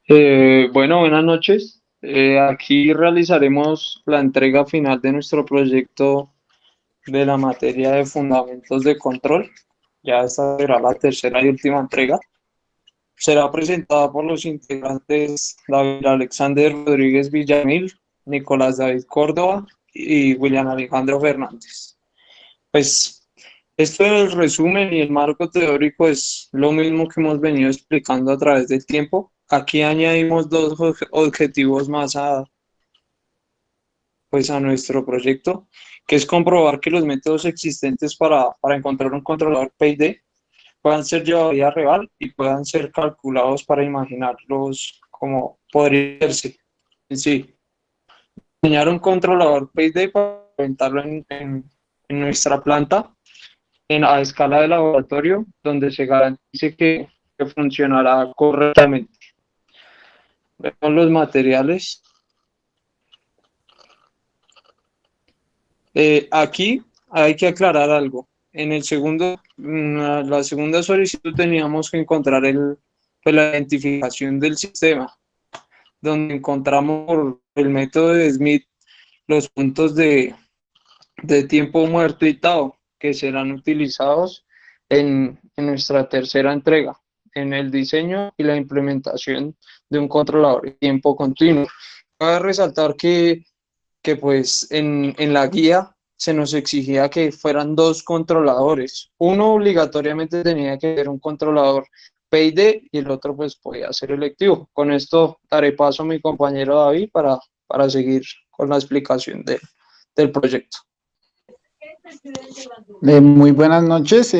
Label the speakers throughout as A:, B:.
A: Bueno, buenas noches. Aquí realizaremos la entrega final de nuestro proyecto de la materia de fundamentos de control. Ya esta será la tercera y última entrega. Será presentada por los integrantes David Alexander Rodríguez Villamil, Nicolás David Córdoba y William Alejandro Fernández. Pues esto del resumen y el marco teórico es lo mismo que hemos venido explicando a través del tiempo. Aquí añadimos dos objetivos más a nuestro proyecto, que es comprobar que los métodos existentes para encontrar un controlador PID puedan ser llevados a la vida real y puedan ser calculados para imaginarlos como podría verse en sí. Diseñar un controlador PID para implementarlo en nuestra planta a escala de laboratorio, donde se garantice que funcionará correctamente. Vemos los materiales. Aquí hay que aclarar algo. En el segundo, la segunda solicitud teníamos que encontrar pues, la identificación del sistema, donde encontramos por el método de Smith los puntos de tiempo muerto y tau que serán utilizados en nuestra tercera entrega, en el diseño y la implementación de un controlador de tiempo continuo. Cabe resaltar que pues en la guía se nos exigía que fueran dos controladores. Uno obligatoriamente tenía que ser un controlador PID y el otro pues podía ser electivo. Con esto daré paso a mi compañero David para seguir con la explicación del proyecto.
B: Muy buenas noches.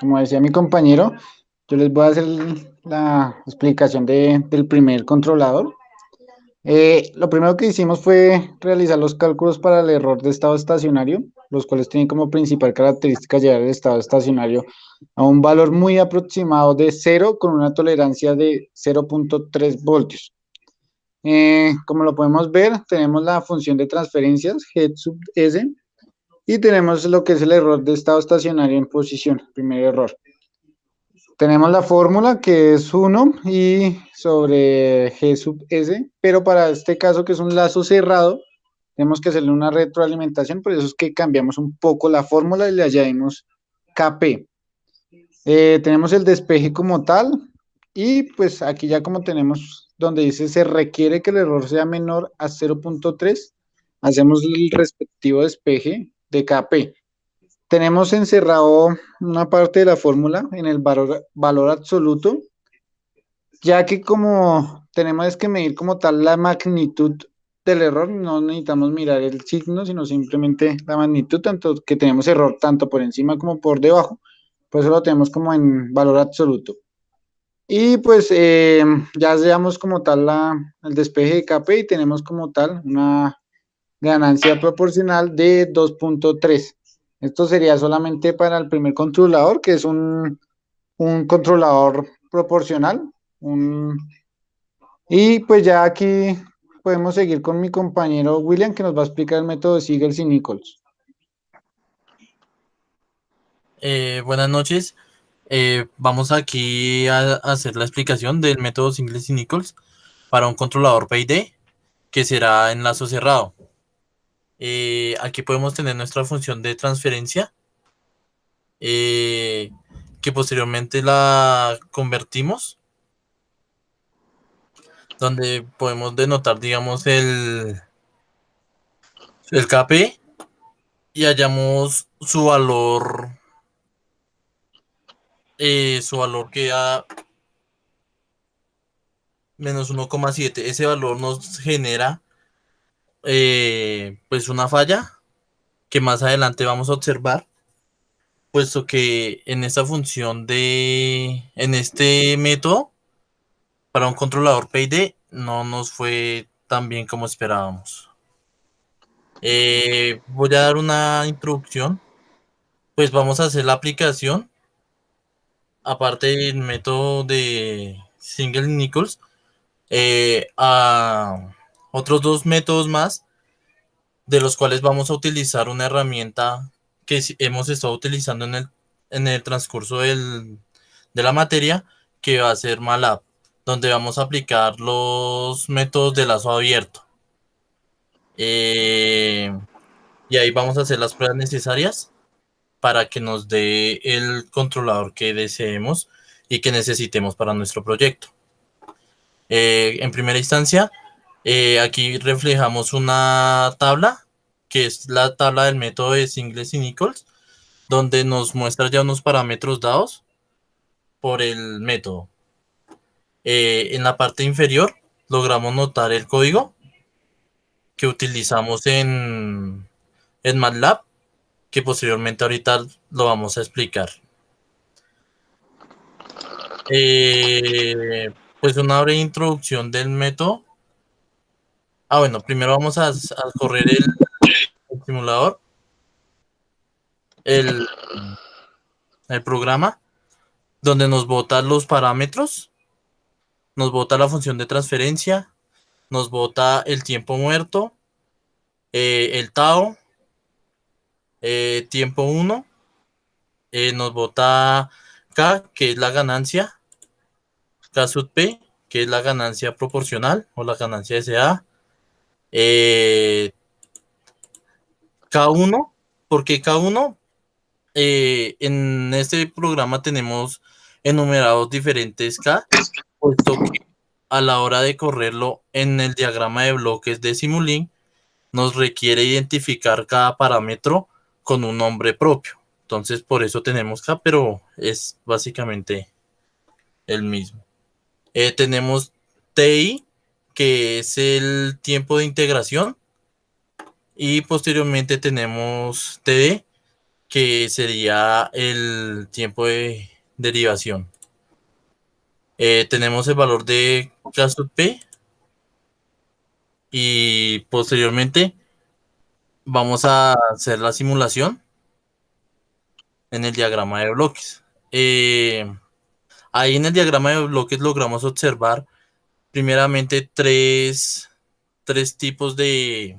B: Como decía mi compañero, yo les voy a hacer la explicación del primer controlador. Lo primero que hicimos fue realizar los cálculos para el error de estado estacionario, los cuales tienen como principal característica llevar el estado estacionario a un valor muy aproximado de cero con una tolerancia de 0.3 voltios. Como lo podemos ver, tenemos la función de transferencias G sub S. Y tenemos lo que es el error de estado estacionario en posición, primer error. Tenemos la fórmula que es 1 y sobre G sub S, pero para este caso que es un lazo cerrado, tenemos que hacerle una retroalimentación, por eso es que cambiamos un poco la fórmula y le añadimos KP. Tenemos el despeje como tal y pues aquí ya como tenemos donde dice se requiere que el error sea menor a 0.3, hacemos el respectivo despeje de KP. Tenemos encerrado una parte de la fórmula en el valor absoluto, ya que como tenemos que medir como tal la magnitud del error, no necesitamos mirar el signo, sino simplemente la magnitud, tanto que tenemos error tanto por encima como por debajo, pues eso lo tenemos como en valor absoluto. Y pues ya hallamos como tal el despeje de KP y tenemos como tal una ganancia proporcional de 2.3. Esto sería solamente para el primer controlador, que es un controlador proporcional. Un, y pues ya aquí podemos seguir con mi compañero William, que nos va a explicar el método de Siegel y Nichols.
C: Buenas noches. Vamos aquí a hacer la explicación del método Singles y Nichols para un controlador PID que será enlazo cerrado. Aquí podemos tener nuestra función de transferencia eh, que posteriormente la convertimos, donde podemos denotar, digamos, el KP y hallamos su valor queda menos 1,7. Ese valor nos genera pues una falla que más adelante vamos a observar, puesto que en esta función en este método, para un controlador PID, no nos fue tan bien como esperábamos. Voy a dar una introducción, pues vamos a hacer la aplicación, aparte del método de Single Nichols, a otros dos métodos más, de los cuales vamos a utilizar una herramienta que hemos estado utilizando en el transcurso de la materia, que va a ser MATLAB. donde vamos a aplicar los métodos de lazo abierto. Y ahí vamos a hacer las pruebas necesarias para que nos dé el controlador que deseemos y que necesitemos para nuestro proyecto. En primera instancia, aquí reflejamos una tabla, que es la tabla del método de Singles y Nichols, donde nos muestra ya unos parámetros dados por el método. En la parte inferior logramos notar el código que utilizamos en MATLAB, que posteriormente ahorita lo vamos a explicar. Pues una breve introducción del método. Bueno, primero vamos a correr el simulador, el, el programa, donde nos bota los parámetros, nos bota la función de transferencia, nos bota el tiempo muerto, el tau, tiempo 1, nos bota K, que es la ganancia, K sub P, que es la ganancia proporcional o la ganancia SA, K1, porque K1, en este programa tenemos enumerados diferentes K, puesto que a la hora de correrlo en el diagrama de bloques de Simulink, nos requiere identificar cada parámetro con un nombre propio. Entonces, por eso tenemos K, pero es básicamente el mismo. Tenemos TI, que es el tiempo de integración, y posteriormente tenemos TD, que sería el tiempo de derivación. Tenemos el valor de K sub P, y posteriormente vamos a hacer la simulación en el diagrama de bloques. Ahí en el diagrama de bloques logramos observar primeramente tres tipos de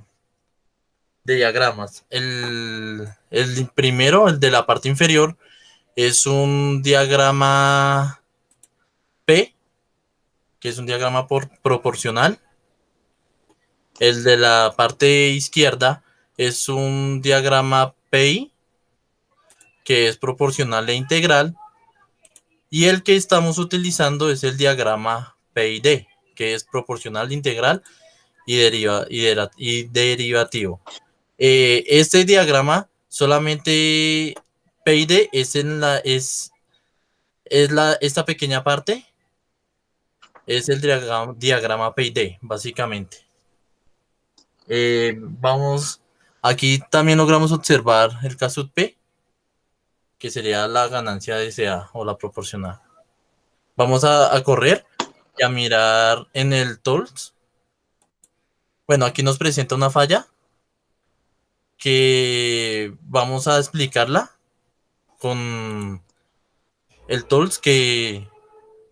C: diagramas. El primero, el de la parte inferior, es un diagrama P, que es un diagrama proporcional. El de la parte izquierda es un diagrama PI, que es proporcional e integral. Y el que estamos utilizando es el diagrama PID, que es proporcional, integral y derivativo. Este diagrama solamente PID esta pequeña parte es el diagrama PID, básicamente. Aquí también logramos observar el K sub P, que sería la ganancia de SA o la proporcional. Vamos a correr y a mirar en el tools. Bueno, aquí nos presenta una falla que vamos a explicarla con el tools que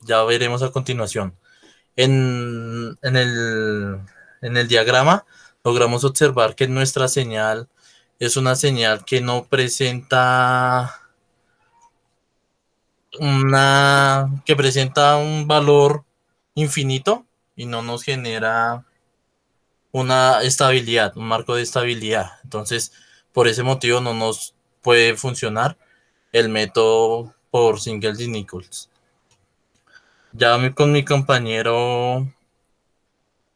C: ya veremos a continuación. En el diagrama logramos observar que nuestra señal es una señal que no presenta que presenta un valor infinito y no nos genera una estabilidad, un marco de estabilidad. Entonces, por ese motivo no nos puede funcionar el método por Singles y Nichols. Ya con mi compañero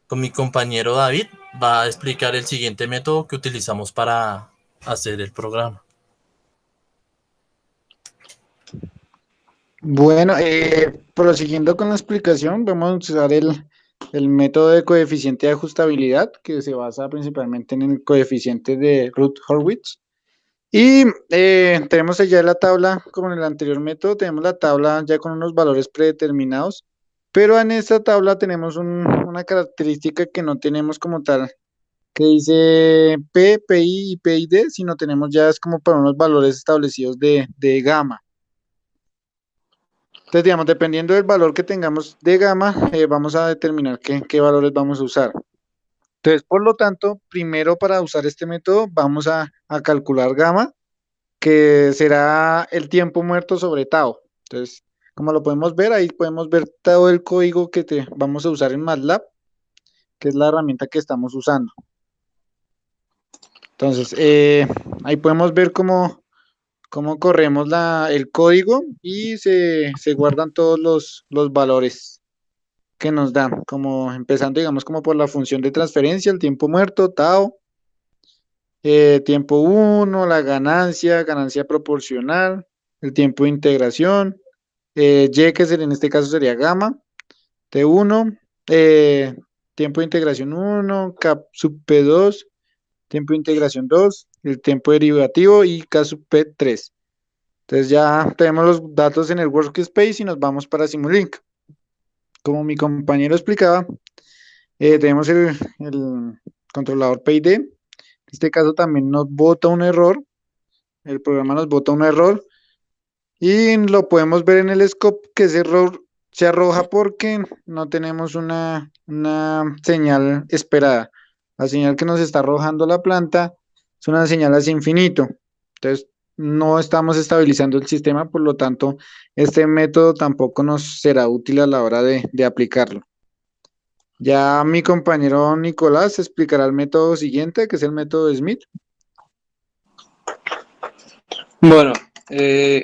C: David va a explicar el siguiente método que utilizamos para hacer el programa.
B: Bueno, prosiguiendo con la explicación, vamos a usar el método de coeficiente de ajustabilidad, que se basa principalmente en el coeficiente de Routh-Hurwitz. Y tenemos ya la tabla, como en el anterior método, tenemos la tabla ya con unos valores predeterminados, pero en esta tabla tenemos una característica que no tenemos como tal, que dice P, PI y PID, sino tenemos ya es como para unos valores establecidos de gamma. Entonces, digamos, dependiendo del valor que tengamos de gamma, vamos a determinar qué valores vamos a usar. Entonces, por lo tanto, primero para usar este método, vamos a calcular gamma, que será el tiempo muerto sobre tau. Entonces, Como lo podemos ver, ahí podemos ver todo el código que vamos a usar en MATLAB, que es la herramienta que estamos usando. Entonces, ahí podemos ver cómo corremos el código y se guardan todos los valores que nos dan, como empezando, digamos, como por la función de transferencia, el tiempo muerto, tau, tiempo uno, la ganancia proporcional, el tiempo de integración, y, que en este caso sería gamma, T1, eh, tiempo de integración uno, cap sub P2, tiempo de integración 2, el tiempo derivativo y K sub P3. Entonces ya tenemos los datos en el workspace y nos vamos para Simulink. Como mi compañero explicaba, tenemos el controlador PID. En este caso también nos bota un error. El programa nos bota un error y lo podemos ver en el scope que ese error se arroja porque no tenemos una señal esperada. La señal que nos está arrojando la planta es una señal hacia infinito. Entonces, no estamos estabilizando el sistema, por lo tanto, este método tampoco nos será útil a la hora de aplicarlo. Ya mi compañero Nicolás explicará el método siguiente, que es el método Smith.
A: Bueno,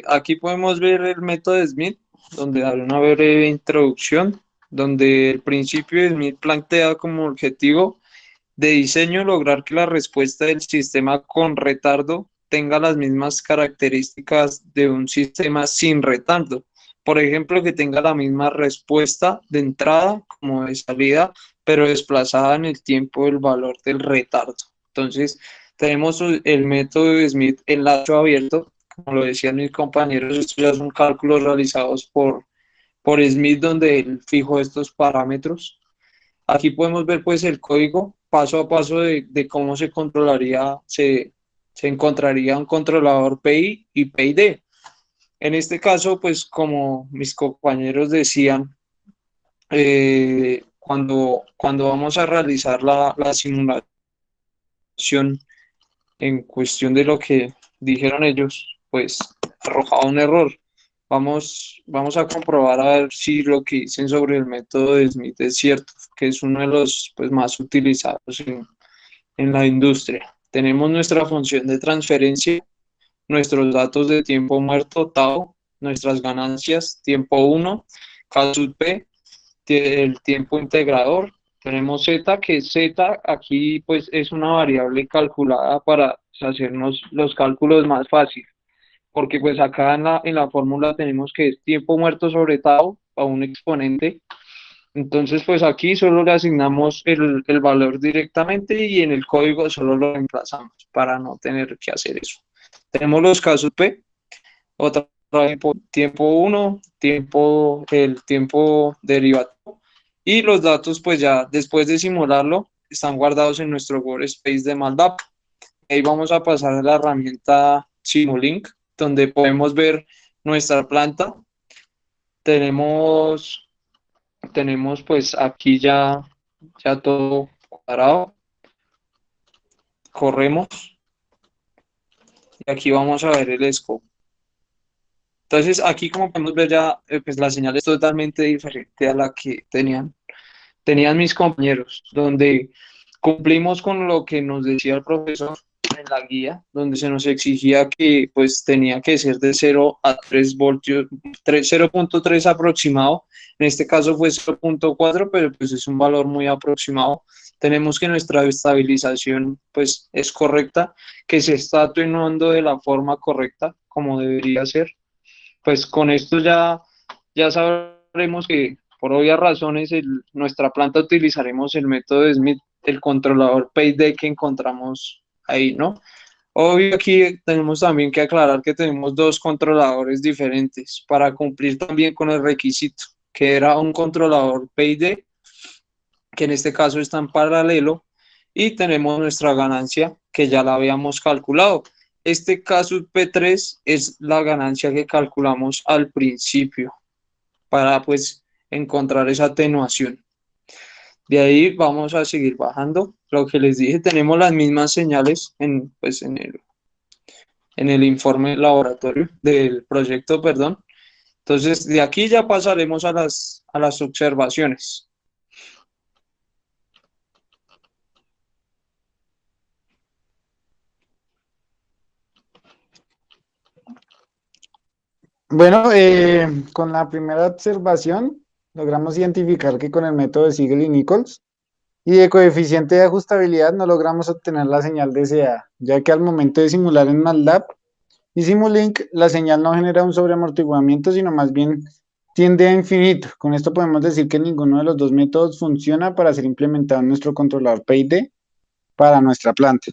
A: aquí podemos ver el método Smith, donde da una breve introducción, donde el principio de Smith plantea como objetivo de diseño lograr que la respuesta del sistema con retardo tenga las mismas características de un sistema sin retardo. Por ejemplo, que tenga la misma respuesta de entrada como de salida, pero desplazada en el tiempo del valor del retardo. Entonces, tenemos el método de Smith en lazo abierto, como lo decían mis compañeros, estos ya son cálculos realizados por Smith, donde él fijó estos parámetros. Aquí podemos ver pues el código paso a paso de cómo se controlaría, se encontraría un controlador PI y PID. En este caso, pues como mis compañeros decían, cuando vamos a realizar la simulación en cuestión de lo que dijeron ellos, pues arrojaba un error. Vamos a comprobar a ver si lo que dicen sobre el método de Smith es cierto, que es uno de los pues, más utilizados en la industria. Tenemos nuestra función de transferencia, nuestros datos de tiempo muerto, tau, nuestras ganancias, tiempo 1, K sub P, el tiempo integrador. Tenemos Z, que Z aquí pues es una variable calculada para hacernos los cálculos más fáciles, porque pues acá en la fórmula tenemos que es tiempo muerto sobre tau a un exponente. Entonces pues aquí solo le asignamos el valor directamente y en el código solo lo reemplazamos para no tener que hacer eso. Tenemos los casos P, otra tiempo 1, el tiempo derivativo y los datos pues ya después de simularlo están guardados en nuestro workspace de MATLAB. Ahí vamos a pasar a la herramienta Simulink, donde podemos ver nuestra planta. Tenemos, tenemos pues aquí ya todo cuadrado. Corremos y aquí vamos a ver el scope. Entonces aquí como podemos ver ya pues la señal es totalmente diferente a la que tenían mis compañeros, donde cumplimos con lo que nos decía el profesor en la guía, donde se nos exigía que pues tenía que ser de 0 a 3 voltios, 0.3 aproximado, en este caso fue 0.4, pero pues es un valor muy aproximado. Tenemos que nuestra estabilización pues es correcta, que se está atenuando de la forma correcta, como debería ser. Pues con esto ya sabremos que por obvias razones nuestra planta utilizaremos el método de Smith, el controlador PID que encontramos ahí, ¿no? Obvio aquí tenemos también que aclarar que tenemos dos controladores diferentes para cumplir también con el requisito, que era un controlador PID, que en este caso está en paralelo, y tenemos nuestra ganancia que ya la habíamos calculado. Este caso P3 es la ganancia que calculamos al principio para pues encontrar esa atenuación. De ahí vamos a seguir bajando. Lo que les dije, tenemos las mismas señales pues en el informe laboratorio del proyecto, perdón. Entonces, de aquí ya pasaremos a las observaciones.
B: Bueno, con la primera observación logramos identificar que con el método de Siegel y Nichols y de coeficiente de ajustabilidad no logramos obtener la señal deseada, ya que al momento de simular en MATLAB y Simulink la señal no genera un sobreamortiguamiento, sino más bien tiende a infinito. Con esto podemos decir que ninguno de los dos métodos funciona para ser implementado en nuestro controlador PID para nuestra planta.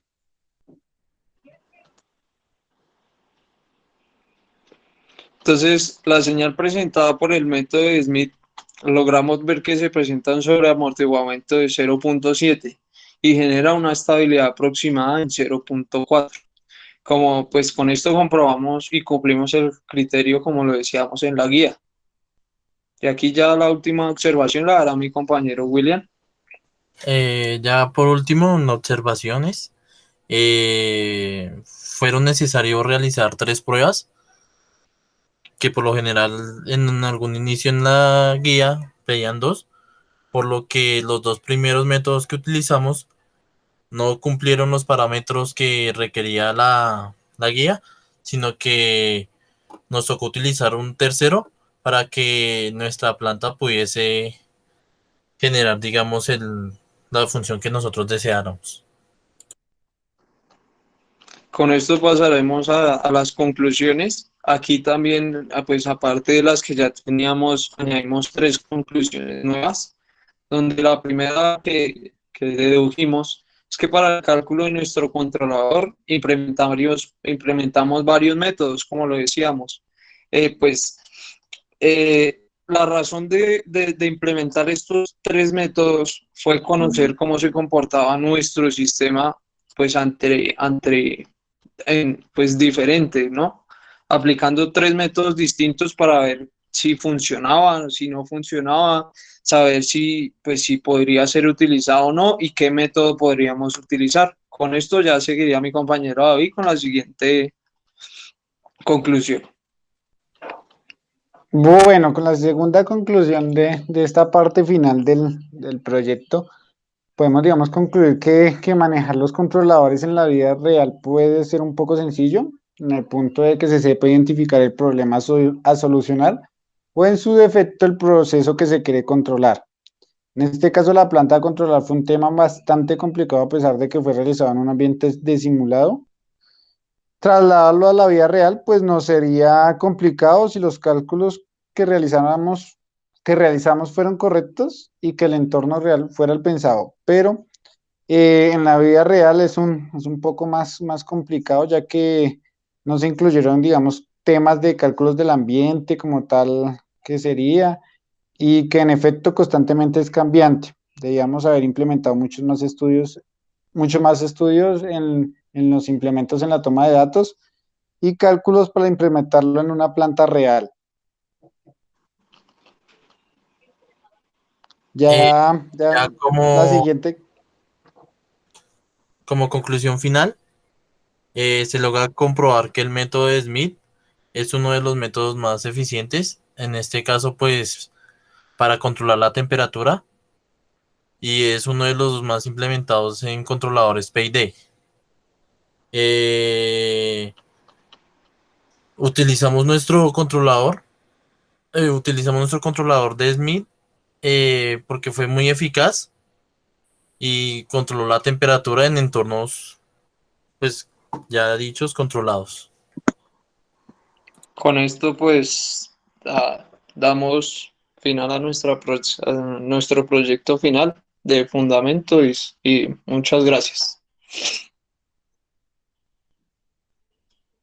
A: Entonces, la señal presentada por el método de Smith, logramos ver que se presenta un sobreamortiguamiento de 0.7 y genera una estabilidad aproximada en 0.4. Como pues con esto comprobamos y cumplimos el criterio como lo decíamos en la guía. Y aquí ya la última observación la hará mi compañero William.
C: Ya por último, en observaciones, fueron necesarios realizar 3 pruebas que por lo general en algún inicio en la guía pedían 2, por lo que los 2 primeros métodos que utilizamos no cumplieron los parámetros que requería la guía, sino que nos tocó utilizar un tercero para que nuestra planta pudiese generar, digamos, la función que nosotros deseáramos.
A: Con esto pasaremos a las conclusiones. Aquí también, pues aparte de las que ya teníamos, añadimos 3 conclusiones nuevas, donde la primera que dedujimos es que para el cálculo de nuestro controlador implementamos varios métodos, como lo decíamos. Pues la razón de implementar estos 3 métodos fue conocer cómo se comportaba nuestro sistema pues pues diferente, ¿no? Aplicando 3 métodos distintos para ver si funcionaba, si no funcionaba, saber si podría ser utilizado o no y qué método podríamos utilizar. Con esto ya seguiría mi compañero David con la siguiente conclusión.
B: Bueno, con la segunda conclusión de esta parte final del proyecto, podemos, digamos, concluir que manejar los controladores en la vida real puede ser un poco sencillo, en el punto de que se sepa identificar el problema a solucionar o en su defecto el proceso que se quiere controlar. En este caso, la planta a controlar fue un tema bastante complicado a pesar de que fue realizado en un ambiente de simulado. Trasladarlo a la vida real, pues nos sería complicado si los cálculos que realizamos fueron correctos y que el entorno real fuera el pensado. Pero en la vida real es un poco más complicado, ya que no se incluyeron, digamos, temas de cálculos del ambiente como tal que sería, y que en efecto constantemente es cambiante. Debíamos haber implementado muchos más estudios en los implementos en la toma de datos y cálculos para implementarlo en una planta real.
C: Ya
B: Ya la
C: como,
B: siguiente.
C: como conclusión final, se logra comprobar que el método de Smith es uno de los métodos más eficientes, en este caso, pues, para controlar la temperatura y es uno de los más implementados en controladores PID. Eh, utilizamos nuestro controlador, utilizamos nuestro controlador de Smith porque fue muy eficaz y controló la temperatura en entornos, pues, ya dichos, controlados.
A: Con esto, pues, damos final a a nuestro proyecto final de fundamento y muchas gracias.